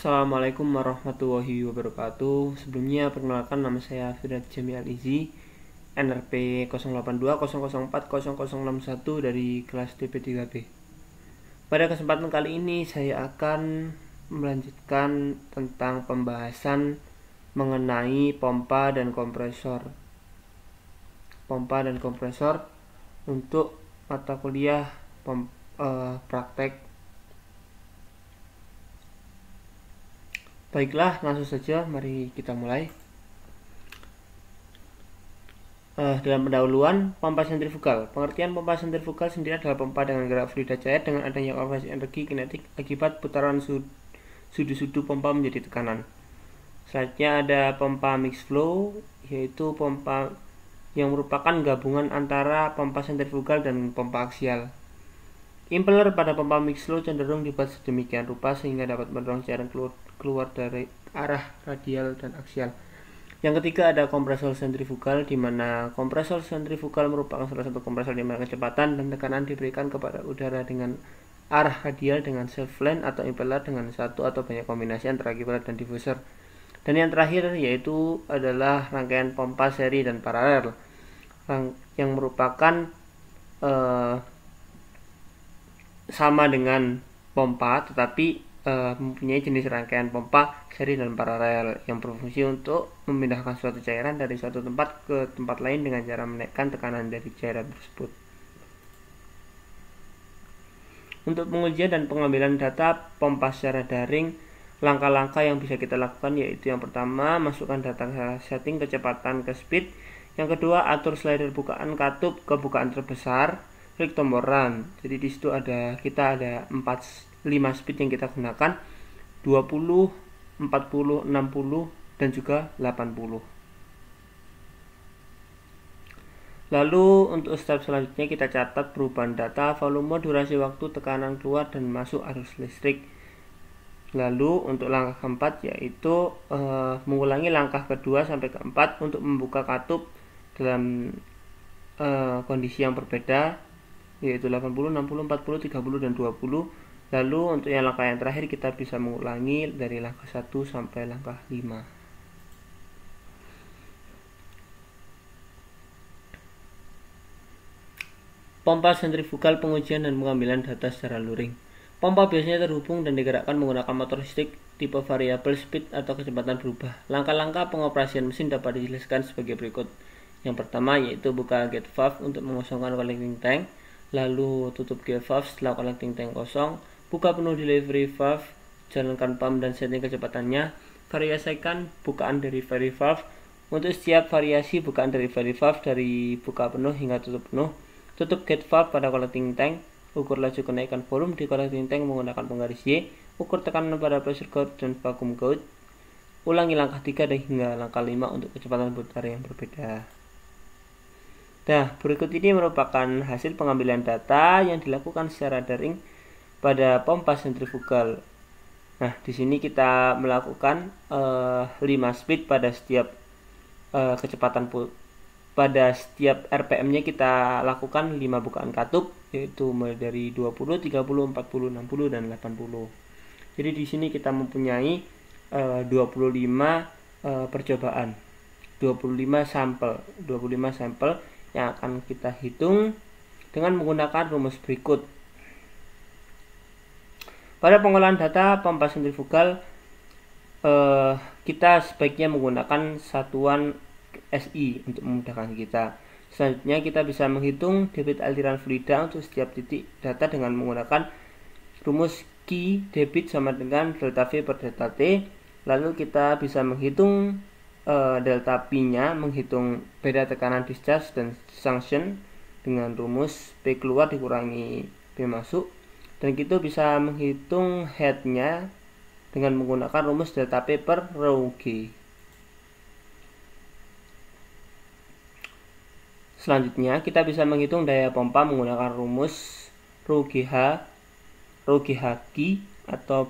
Assalamualaikum warahmatullahi wabarakatuh. Sebelumnya perkenalkan, nama saya Firat Jami Alizi, NRP 0820040061 dari kelas DP3B. Pada kesempatan kali ini saya akan melanjutkan tentang pembahasan mengenai pompa dan kompresor. Pompa dan kompresor untuk mata kuliah praktek. Baiklah, langsung saja mari kita mulai. Dalam pendahuluan, pompa sentrifugal. Pengertian pompa sentrifugal sendiri adalah pompa dengan gerak fluida cair dengan adanya konversi energi kinetik akibat putaran sudu-sudu pompa menjadi tekanan. Selanjutnya ada pompa mixed flow, yaitu pompa yang merupakan gabungan antara pompa sentrifugal dan pompa aksial. Impeller pada pompa mixed flow cenderung dibuat sedemikian rupa sehingga dapat mendorong cairan keluar dari arah radial dan aksial. Yang ketiga ada kompresor sentrifugal, di mana kompresor sentrifugal merupakan salah satu kompresor di mana kecepatan dan tekanan diberikan kepada udara dengan arah radial dengan self lane atau impeller dengan satu atau banyak kombinasi antara gimbal dan diffuser. Dan yang terakhir yaitu adalah rangkaian pompa seri dan paralel yang merupakan sama dengan pompa tetapi mempunyai jenis rangkaian pompa seri dan paralel yang berfungsi untuk memindahkan suatu cairan dari suatu tempat ke tempat lain dengan cara menaikkan tekanan dari cairan tersebut. Untuk pengujian dan pengambilan data pompa secara daring, langkah-langkah yang bisa kita lakukan yaitu yang pertama, masukkan data setting kecepatan ke speed. Yang kedua, atur slider bukaan katup ke bukaan terbesar. Klik tombol run. Jadi di situ ada 5 speed yang kita gunakan, 20, 40, 60 dan juga 80. Lalu untuk step selanjutnya kita catat perubahan data, volume, durasi waktu, tekanan keluar dan masuk arus listrik. Lalu untuk langkah keempat yaitu mengulangi langkah kedua sampai keempat untuk membuka katup dalam kondisi yang berbeda, yaitu 80, 60, 40, 30, dan 20. Lalu untuk yang langkah yang terakhir kita bisa mengulangi dari langkah 1 sampai langkah 5. Pompa sentrifugal, pengujian dan pengambilan data secara luring. Pompa biasanya terhubung dan digerakkan menggunakan motor listrik tipe variable speed atau kecepatan berubah. Langkah-langkah pengoperasian mesin dapat dijelaskan sebagai berikut. Yang pertama yaitu buka gate valve untuk mengosongkan collecting tank. Lalu tutup gate valve setelah collecting tank kosong, buka penuh delivery valve, jalankan pump dan setting kecepatannya, variasikan bukaan delivery valve. Untuk setiap variasi bukaan delivery valve dari buka penuh hingga tutup penuh, tutup gate valve pada collecting tank, ukur laju kenaikan volume di collecting tank menggunakan penggaris Y, ukur tekanan pada pressure gauge dan vacuum gauge. Ulangi langkah 3 dan hingga langkah 5 untuk kecepatan putar yang berbeda. Nah, berikut ini merupakan hasil pengambilan data yang dilakukan secara daring pada pompa sentrifugal. Nah, di sini kita melakukan 5 speed pada setiap kecepatan pada setiap RPM-nya kita lakukan 5 bukaan katup, yaitu mulai dari 20, 30, 40, 60 dan 80. Jadi di sini kita mempunyai 25 percobaan, 25 sampel yang akan kita hitung dengan menggunakan rumus berikut. Pada pengolahan data pompa sentrifugal, kita sebaiknya menggunakan satuan SI untuk memudahkan kita. Selanjutnya kita bisa menghitung debit aliran fluida untuk setiap titik data dengan menggunakan rumus Q debit sama dengan delta V per delta T. Lalu kita bisa menghitung delta P nya, menghitung beda tekanan discharge dan suction dengan rumus P keluar dikurangi P masuk, dan kita bisa menghitung head nya dengan menggunakan rumus delta P per rho G. Selanjutnya kita bisa menghitung daya pompa menggunakan rumus rho GH Q, atau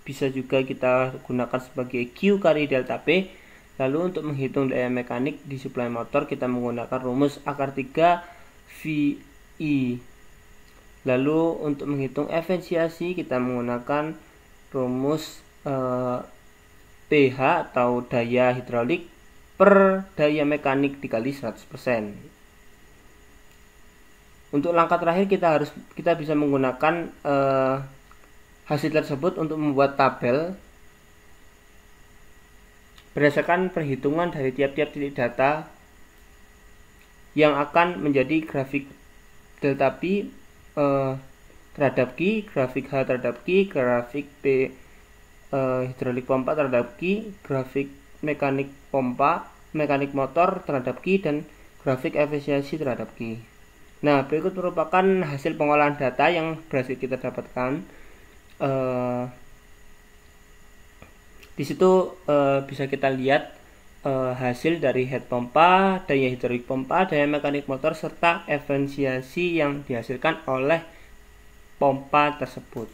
bisa juga kita gunakan sebagai Q kali delta P. Lalu untuk menghitung daya mekanik di suplai motor kita menggunakan rumus akar 3 VI. Lalu untuk menghitung efisiensi kita menggunakan rumus pH atau daya hidrolik per daya mekanik dikali 100%. Untuk langkah terakhir kita bisa menggunakan hasil tersebut untuk membuat tabel berdasarkan perhitungan dari tiap-tiap titik data yang akan menjadi grafik delta P terhadap Q, grafik H terhadap Q, grafik P hidrolik pompa terhadap Q, grafik mekanik pompa, mekanik motor terhadap Q, dan grafik efisiensi terhadap Q. Nah, berikut merupakan hasil pengolahan data yang berhasil kita dapatkan. Di situ bisa kita lihat hasil dari head pompa, daya hidrolik pompa, daya mekanik motor, serta efisiensi yang dihasilkan oleh pompa tersebut.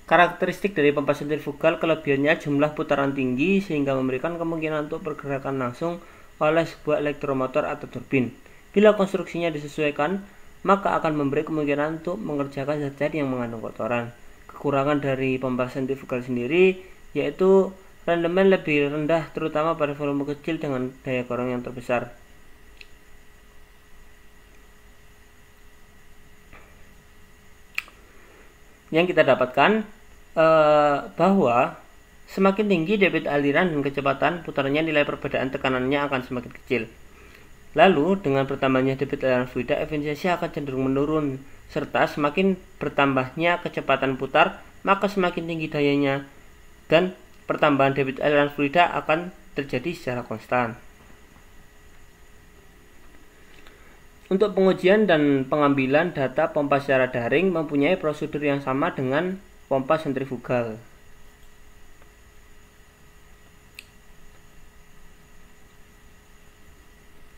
Karakteristik dari pompa sentrifugal, kelebihannya jumlah putaran tinggi sehingga memberikan kemungkinan untuk pergerakan langsung oleh sebuah elektromotor atau turbin. Bila konstruksinya disesuaikan, maka akan memberi kemungkinan untuk mengerjakan zat-zat yang mengandung kotoran. Kekurangan dari pompa sentrifugal sendiri yaitu rendemen lebih rendah, terutama pada volume kecil dengan daya dorong yang terbesar. Yang kita dapatkan bahwa semakin tinggi debit aliran dan kecepatan putarannya, nilai perbedaan tekanannya akan semakin kecil. Lalu, dengan bertambahnya debit aliran fluida, efisiensi akan cenderung menurun, serta semakin bertambahnya kecepatan putar, maka semakin tinggi dayanya, dan pertambahan debit aliran fluida akan terjadi secara konstan. Untuk pengujian dan pengambilan data pompa secara daring mempunyai prosedur yang sama dengan pompa sentrifugal.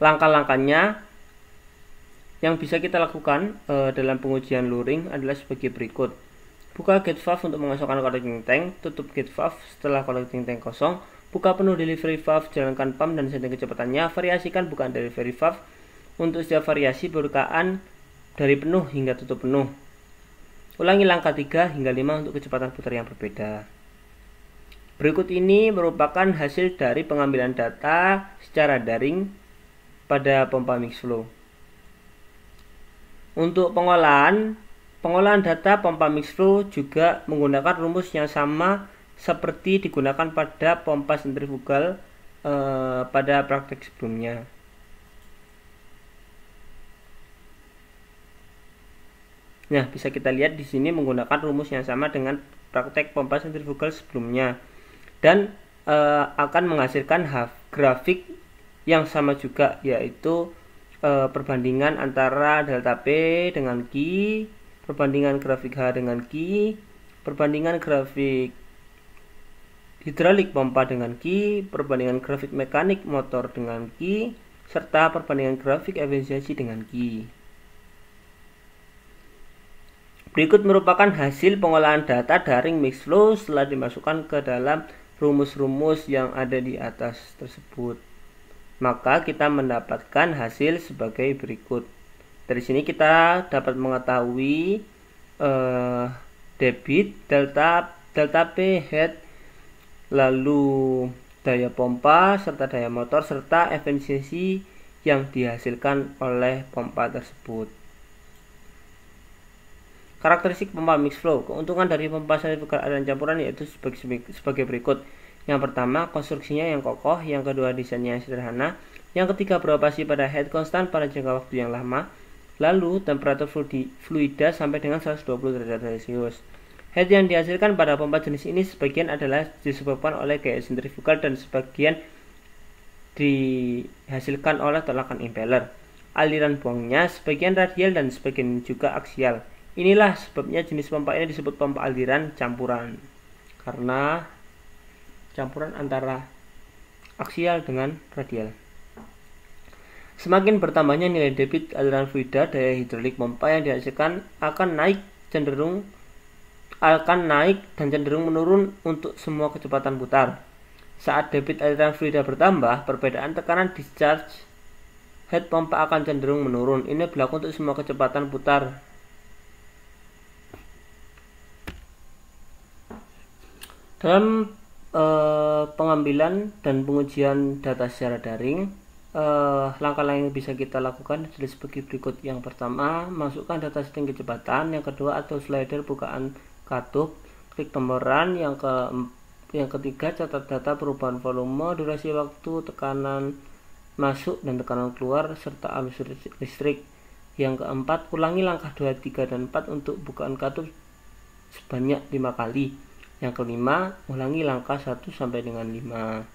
Langkah-langkahnya yang bisa kita lakukan dalam pengujian luring adalah sebagai berikut. Buka gate valve untuk mengosongkan collecting tank, tutup gate valve setelah collecting tank kosong, buka penuh delivery valve, jalankan pump dan setting kecepatannya, variasikan bukaan delivery valve. Untuk setiap variasi bukaan dari penuh hingga tutup penuh. Ulangi langkah 3 hingga 5 untuk kecepatan putar yang berbeda. Berikut ini merupakan hasil dari pengambilan data secara daring pada pompa mix flow. Untuk pengolahan data pompa mix flow juga menggunakan rumus yang sama seperti digunakan pada pompa sentrifugal pada praktek sebelumnya. Nah, bisa kita lihat di sini menggunakan rumus yang sama dengan praktek pompa sentrifugal sebelumnya, dan akan menghasilkan grafik yang sama juga, yaitu perbandingan antara delta P dengan Q, perbandingan grafik H dengan Q, perbandingan grafik hidrolik pompa dengan Q, perbandingan grafik mekanik motor dengan Q, serta perbandingan grafik efisiensi dengan Q. Berikut merupakan hasil pengolahan data daring mix flow setelah dimasukkan ke dalam rumus-rumus yang ada di atas tersebut. Maka kita mendapatkan hasil sebagai berikut. Dari sini kita dapat mengetahui debit, delta P head, lalu daya pompa serta daya motor, serta efisiensi yang dihasilkan oleh pompa tersebut. Karakteristik pompa mix flow. Keuntungan dari pompa sentrifugal aliran campuran yaitu sebagai berikut. Yang pertama, konstruksinya yang kokoh. Yang kedua, desainnya yang sederhana. Yang ketiga, beroperasi pada head konstan pada jangka waktu yang lama. Lalu, temperatur fluida sampai dengan 120 derajat Celcius. Head yang dihasilkan pada pompa jenis ini sebagian adalah disebabkan oleh gaya sentrifugal dan sebagian dihasilkan oleh tolakan impeller. Aliran buangnya sebagian radial dan sebagian juga aksial. Inilah sebabnya jenis pompa ini disebut pompa aliran campuran, karena campuran antara aksial dengan radial. Semakin bertambahnya nilai debit aliran fluida, daya hidrolik pompa yang dihasilkan akan naik dan cenderung menurun untuk semua kecepatan putar. Saat debit aliran fluida bertambah, perbedaan tekanan discharge head pompa akan cenderung menurun. Ini berlaku untuk semua kecepatan putar. Dalam pengambilan dan pengujian data secara daring, langkah-langkah yang bisa kita lakukan adalah sebagai berikut. Yang pertama, masukkan data setting kecepatan. Yang kedua, atur slider bukaan katup, klik tombol run. Yang ketiga, catat data perubahan volume, durasi waktu, tekanan masuk dan tekanan keluar, serta arus listrik. Yang keempat, ulangi langkah 2, 3, dan 4 untuk bukaan katup sebanyak 5 kali. Yang kelima, ulangi langkah 1 sampai dengan 5.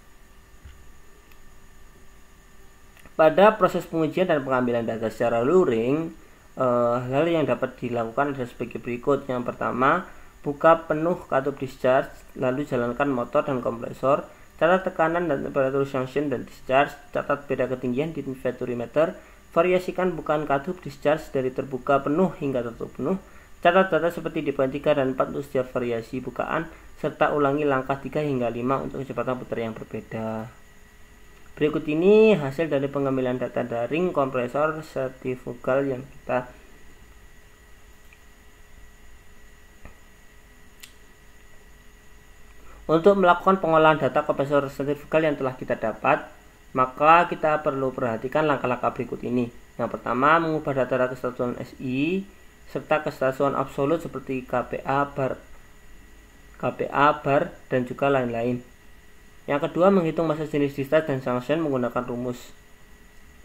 Pada proses pengujian dan pengambilan data secara luring, hal yang dapat dilakukan adalah sebagai berikut. Yang pertama, buka penuh katup discharge, lalu jalankan motor dan kompresor, catat tekanan dan temperatur junction dan discharge, catat beda ketinggian di vaturimeter, variasikan bukaan katup discharge dari terbuka penuh hingga tertutup penuh, catat data seperti di bukaan 3 dan 4 untuk setiap variasi bukaan, serta ulangi langkah 3 hingga 5 untuk kecepatan putar yang berbeda. Berikut ini hasil dari pengambilan data daring kompresor sentrifugal yang kita Untuk melakukan pengolahan data kompresor sentrifugal yang telah kita dapat, maka kita perlu perhatikan langkah-langkah berikut ini. Yang pertama, mengubah data kesatuan SI serta kesatuan absolut seperti kPa, bar, dan juga lain-lain. Yang kedua, menghitung massa jenis discharge dan junction menggunakan rumus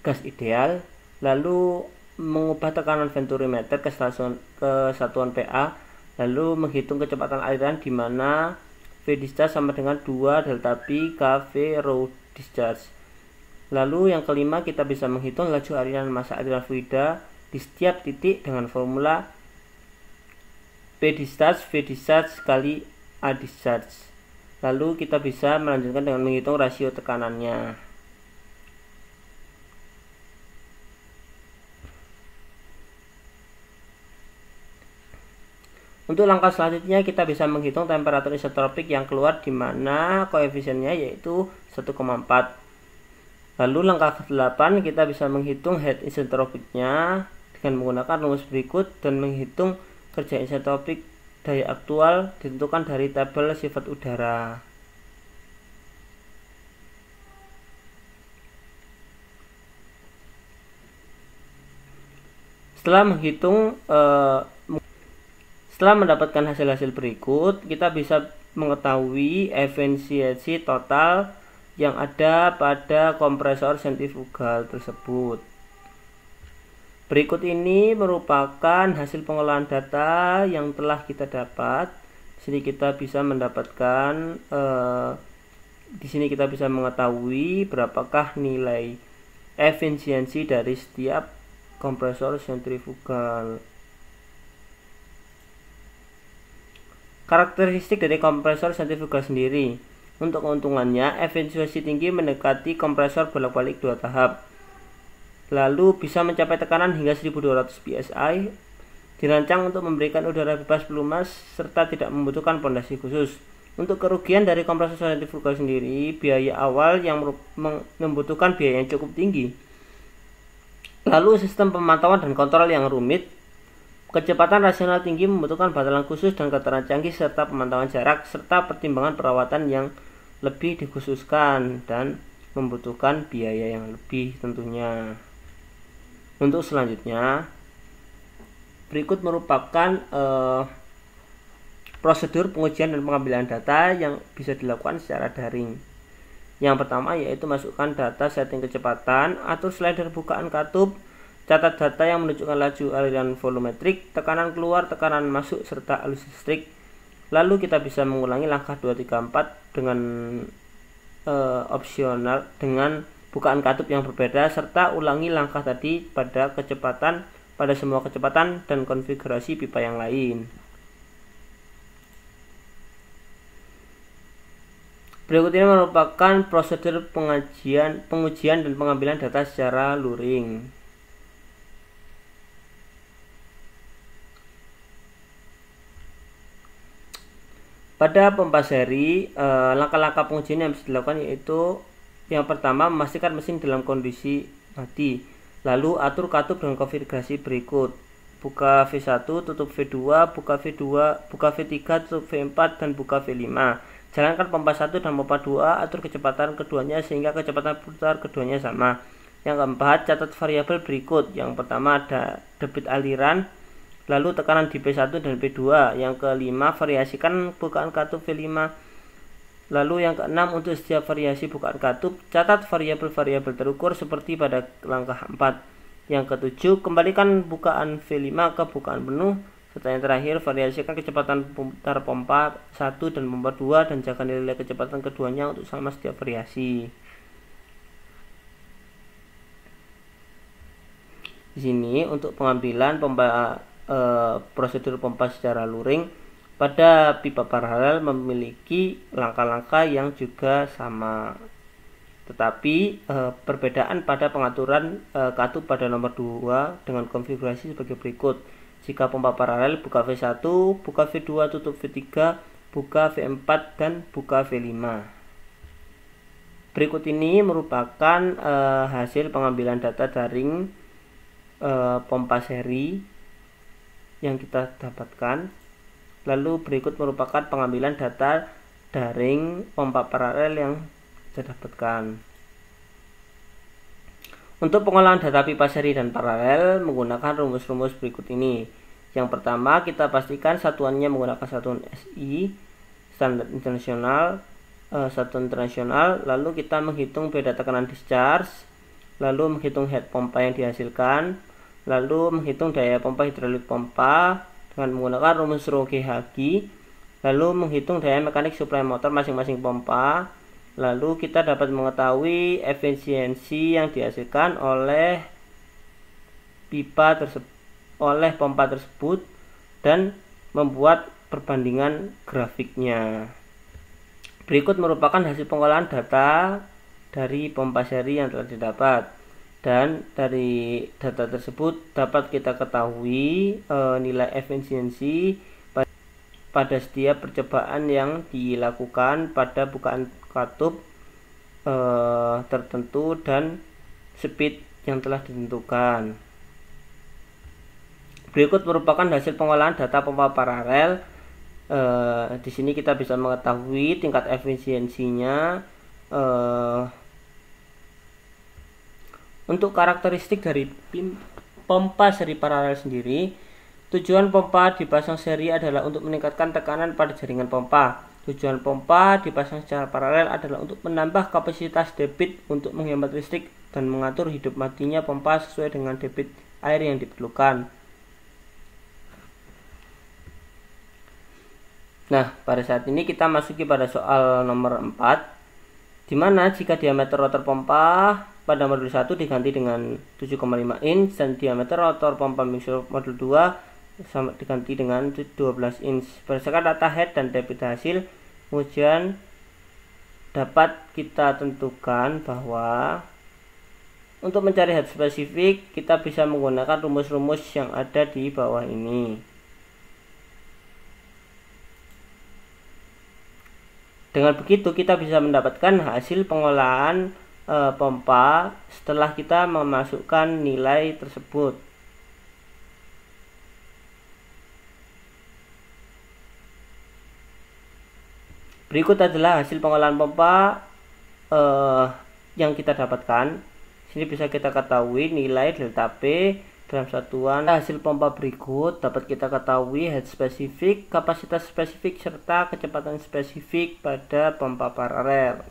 gas ideal. Lalu mengubah tekanan vaturimeter ke satuan PA. Lalu menghitung kecepatan aliran di mana V discharge sama dengan 2 delta P KV row discharge. Lalu yang kelima, kita bisa menghitung laju aliran massa aliran fluida di setiap titik dengan formula P discharge V discharge kali A discharge. Lalu kita bisa melanjutkan dengan menghitung rasio tekanannya. Untuk langkah selanjutnya, kita bisa menghitung temperatur isotropik yang keluar di mana koefisiennya yaitu 1,4. Lalu langkah ke-8, kita bisa menghitung head isotropiknya dengan menggunakan rumus berikut dan menghitung kerja isotropik daya aktual ditentukan dari tabel sifat udara. Setelah mendapatkan hasil-hasil berikut, kita bisa mengetahui efisiensi total yang ada pada kompresor sentrifugal tersebut. Berikut ini merupakan hasil pengolahan data yang telah kita dapat. Di sini kita bisa mengetahui berapakah nilai efisiensi dari setiap kompresor sentrifugal. Karakteristik dari kompresor sentrifugal sendiri. Untuk keuntungannya, efisiensi tinggi mendekati kompresor bolak-balik 2 tahap. Lalu bisa mencapai tekanan hingga 1200 psi, dirancang untuk memberikan udara bebas pelumas serta tidak membutuhkan pondasi khusus. Untuk kerugian dari kompresor sentrifugal sendiri, biaya awal yang membutuhkan biaya yang cukup tinggi. Lalu sistem pemantauan dan kontrol yang rumit. Kecepatan rasional tinggi membutuhkan batalan khusus dan keterangan canggih serta pemantauan jarak serta pertimbangan perawatan yang lebih dikhususkan dan membutuhkan biaya yang lebih tentunya. Untuk selanjutnya, berikut merupakan prosedur pengujian dan pengambilan data yang bisa dilakukan secara daring. Yang pertama yaitu masukkan data setting kecepatan, atur slider bukaan katup, catat data yang menunjukkan laju aliran volumetrik, tekanan keluar, tekanan masuk, serta arus listrik. Lalu kita bisa mengulangi langkah 2, 3, 4 dengan opsional dengan bukaan katup yang berbeda, serta ulangi langkah tadi pada semua kecepatan dan konfigurasi pipa yang lain. Berikut ini merupakan prosedur pengujian dan pengambilan data secara luring. Pada pompa seri, langkah-langkah pengujian yang bisa dilakukan yaitu yang pertama, memastikan mesin dalam kondisi mati. Lalu atur katup dengan konfigurasi berikut: buka V1, tutup V2, buka V3, tutup V4, dan buka V5. Jalankan pompa 1 dan pompa 2, atur kecepatan keduanya sehingga kecepatan putar keduanya sama. Yang keempat, catat variabel berikut. Yang pertama ada debit aliran, lalu tekanan di P1 dan P2. Yang kelima, variasikan bukaan katup V5. Lalu yang keenam, untuk setiap variasi bukaan katup, catat variabel-variabel terukur seperti pada langkah 4. Yang ketujuh, kembalikan bukaan V5 ke bukaan penuh. Serta yang terakhir, variasikan kecepatan putar pompa 1 dan pompa 2 dan jaga nilai kecepatan keduanya untuk sama setiap variasi. Di sini untuk pengambilan prosedur pompa secara luring pada pipa paralel memiliki langkah-langkah yang juga sama. Tetapi perbedaan pada pengaturan katup pada nomor 2 dengan konfigurasi sebagai berikut. Jika pompa paralel, buka V1, buka V2, tutup V3, buka V4 dan buka V5. Berikut ini merupakan hasil pengambilan data daring pompa seri yang kita dapatkan. Lalu berikut merupakan pengambilan data daring pompa paralel yang kita dapatkan. Untuk pengolahan data pipa seri dan paralel menggunakan rumus-rumus berikut ini. Yang pertama, kita pastikan satuannya menggunakan satuan SI standar internasional, satuan internasional. Lalu kita menghitung beda tekanan discharge, lalu menghitung head pompa yang dihasilkan, lalu menghitung daya pompa hidrolik pompa dengan menggunakan rumus Rho GHG, lalu menghitung daya mekanik suplai motor masing-masing pompa. Lalu kita dapat mengetahui efisiensi yang dihasilkan oleh pompa tersebut dan membuat perbandingan grafiknya. Berikut merupakan hasil pengolahan data dari pompa seri yang telah didapat. Dan dari data tersebut dapat kita ketahui nilai efisiensi pada setiap percobaan yang dilakukan pada bukaan katup tertentu dan speed yang telah ditentukan. Berikut merupakan hasil pengolahan data pompa paralel. Di sini kita bisa mengetahui tingkat efisiensinya. Untuk karakteristik dari pompa seri paralel sendiri, tujuan pompa dipasang seri adalah untuk meningkatkan tekanan pada jaringan pompa. Tujuan pompa dipasang secara paralel adalah untuk menambah kapasitas debit untuk menghemat listrik dan mengatur hidup matinya pompa sesuai dengan debit air yang diperlukan. Nah, pada saat ini kita masuki pada soal nomor 4, di mana jika diameter rotor pompa pada modul 1 diganti dengan 7,5 inch dan diameter rotor pompa mixer modul 2 diganti dengan 12 inch. Berdasarkan data head dan debit hasil, kemudian dapat kita tentukan bahwa untuk mencari head spesifik kita bisa menggunakan rumus-rumus yang ada di bawah ini. Dengan begitu kita bisa mendapatkan hasil pengolahan pompa setelah kita memasukkan nilai tersebut. Berikut adalah hasil pengolahan pompa yang kita dapatkan. Sini bisa kita ketahui nilai delta P dalam satuan hasil pompa berikut dapat kita ketahui head spesifik, kapasitas spesifik, serta kecepatan spesifik pada pompa paralel.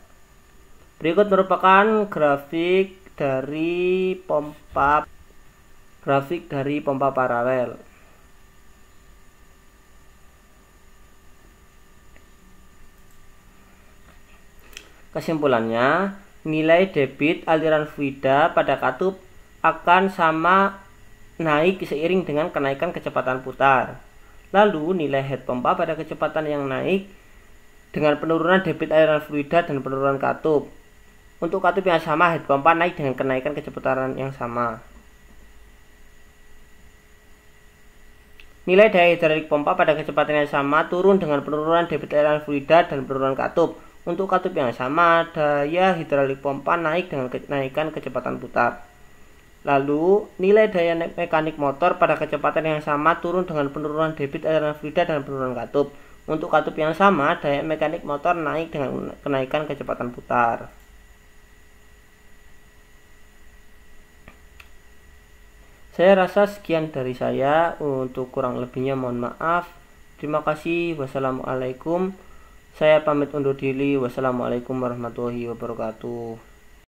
Berikut merupakan grafik dari pompa paralel. Kesimpulannya, nilai debit aliran fluida pada katup akan sama naik seiring dengan kenaikan kecepatan putar. Lalu nilai head pompa pada kecepatan yang naik dengan penurunan debit aliran fluida dan penurunan katup. Untuk katup yang sama, head pompa naik dengan kenaikan kecepatan yang sama. Nilai daya hidrolik pompa pada kecepatan yang sama turun dengan penurunan debit aliran fluida dan penurunan katup. Untuk katup yang sama, daya hidrolik pompa naik dengan kenaikan kecepatan putar. Lalu, nilai daya mekanik motor pada kecepatan yang sama turun dengan penurunan debit aliran fluida dan penurunan katup. Untuk katup yang sama, daya mekanik motor naik dengan kenaikan kecepatan putar. Saya rasa sekian dari saya. Untuk kurang lebihnya mohon maaf. Terima kasih. Wassalamualaikum. Saya pamit undur diri. Wassalamualaikum warahmatullahi wabarakatuh.